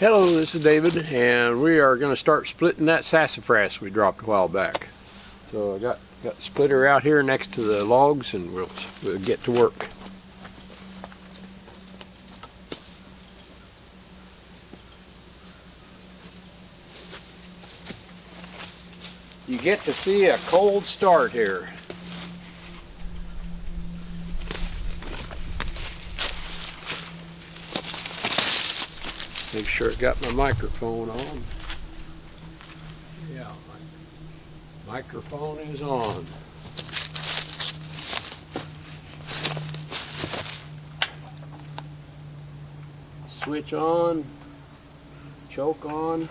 Hello, this is David, and we are going to start splitting that sassafras we dropped a while back. So I got the splitter out here next to the logs, and we'll get to work. You get to see a cold start here. Make sure I got my microphone on. Yeah, my microphone is on. Switch on, choke on.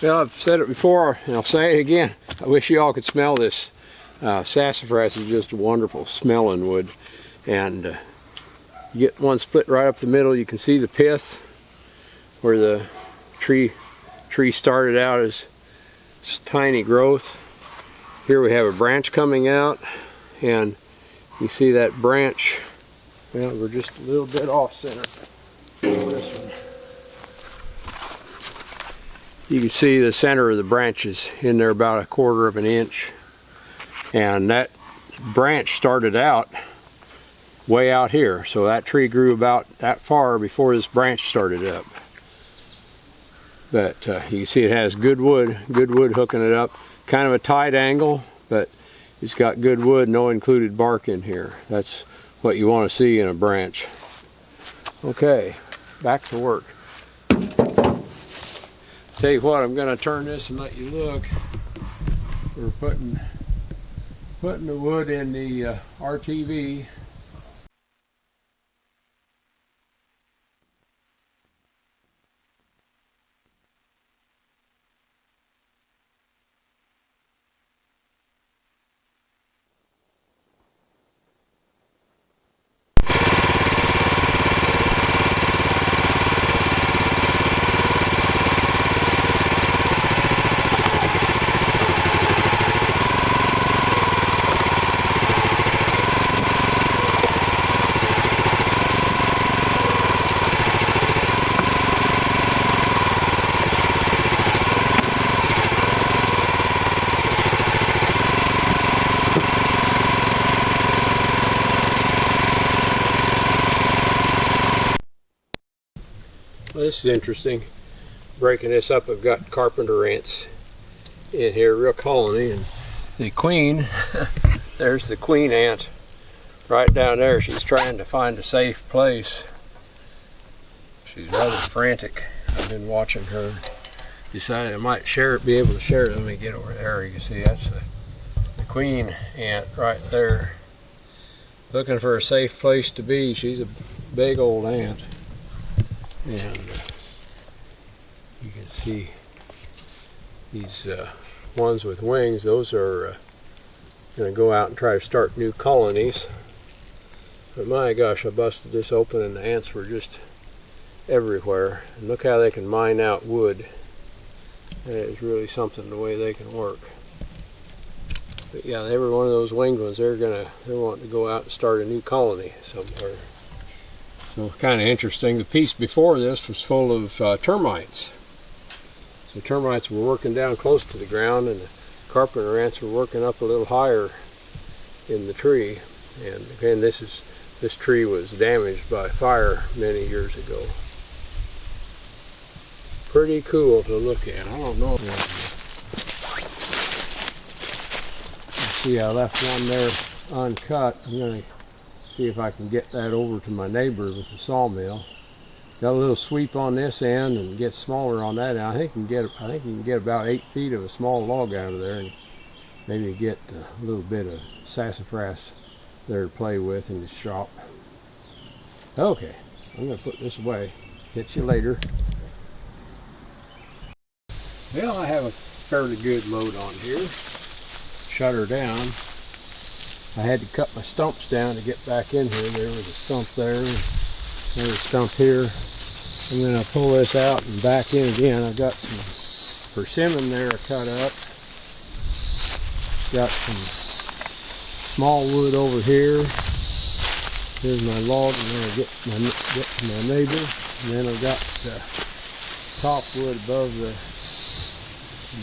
Well, I've said it before, and I'll say it again. I wish you all could smell this. Sassafras is just a wonderful smelling wood. And you get one split right up the middle. You can see the pith where the tree started out as tiny growth. Here we have a branch coming out, and you see that branch. Well, we're just a little bit off center. This one. You can see the center of the branches in there about 1/4 of an inch. And that branch started out way out here. So that tree grew about that far before this branch started up. But you can see it has good wood hooking it up. Kind of a tight angle, but it's got good wood, no included bark in here. That's what you want to see in a branch. Okay, back to work. Tell you what, I'm going to turn this and let you look. We're putting the wood in the RTV. Well, this is interesting. Breaking this up, I've got carpenter ants in here, real colony, and the queen, there's the queen ant right down there. She's trying to find a safe place. She's rather frantic. I've been watching her. Decided I might be able to share it. Let me get over there. You can see that's the queen ant right there, looking for a safe place to be. She's a big old ant, and you can see these ones with wings. Those are going to go out and try to start new colonies. But my gosh, I busted this open and the ants were just everywhere. And look how they can mine out wood. That is really something, the way they can work. But yeah, every one of those winged ones, they're wanting to go out and start a new colony somewhere. So kind of interesting. The piece before this was full of termites. So termites were working down close to the ground, and the carpenter ants were working up a little higher in the tree. And again, this tree was damaged by fire many years ago. Pretty cool to look at. I don't know. See, I left one there uncut. I'm going to see if I can get that over to my neighbor with the sawmill. Got a little sweep on this end and get smaller on that end. I think you can get about 8 feet of a small log out of there, and maybe get a little bit of sassafras there to play with in the shop. Okay, I'm going to put this away. Catch you later. Well, I have a fairly good load on here. Shut her down. I had to cut my stumps down to get back in here. There was a stump there, there's a stump here. I'm going to pull this out and back in again. I've got some persimmon there cut up. Got some small wood over here. Here's my log. I'm going to get to my neighbor. And then I've got top wood above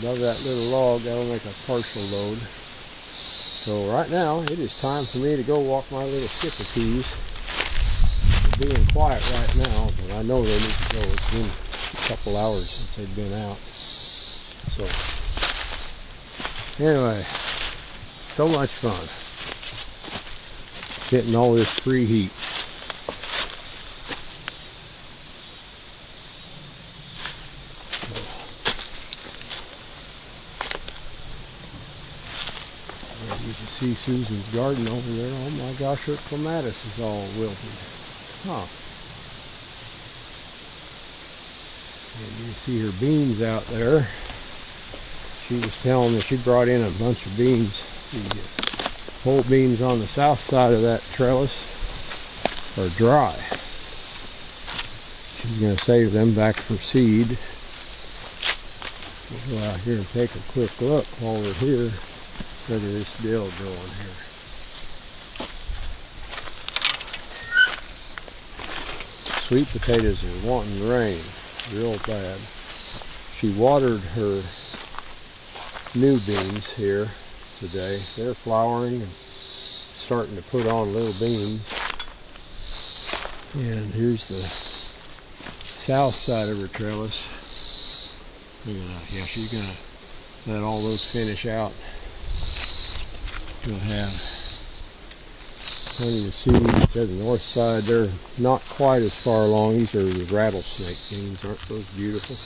that little log. That'll make a partial load. So right now, it is time for me to go walk my little skipperkees. They're being quiet right now, but I know they need to go. It's been a couple hours since they've been out. So, anyway, so much fun. Getting all this free heat. You can see Susan's garden over there. Oh my gosh, her clematis is all wilted. Huh. And you can see her beans out there. She was telling me she brought in a bunch of beans. Whole beans on the south side of that trellis are dry. She's going to save them back for seed. We'll go out here and take a quick look while we're here. Look at this dill growing here. Sweet potatoes are wanting rain real bad. She watered her new beans here today. They're flowering and starting to put on little beans. And here's the south side of her trellis. Yeah, she's going to let all those finish out. We'll have plenty of seeds. At the north side, they're not quite as far along. These are the rattlesnake beans. Aren't those beautiful?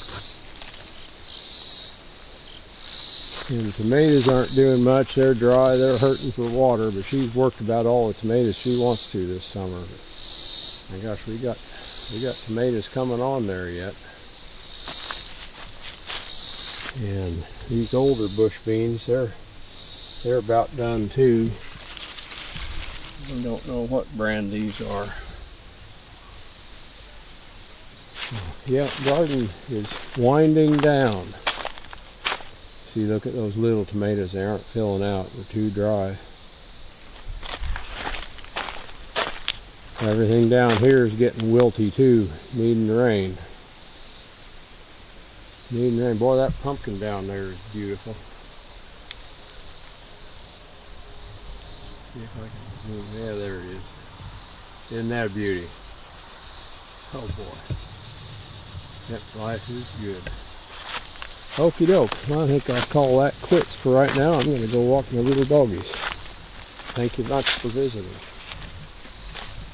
And the tomatoes aren't doing much. They're dry. They're hurting for water, but she's worked about all the tomatoes she wants to this summer. My gosh, we got tomatoes coming on there yet. And these older bush beans, they're about done too. I don't know what brand these are. Yeah, garden is winding down. See, look at those little tomatoes. They aren't filling out. They're too dry. Everything down here is getting wilty too, needing rain. Needing rain. Boy, that pumpkin down there is beautiful. See if I can zoom. Yeah, there it is. Isn't that a beauty? Oh boy. Yep, life is good. Okie doke. Well, I think I'll call that quits for right now. I'm going to go walk my little doggies. Thank you much for visiting.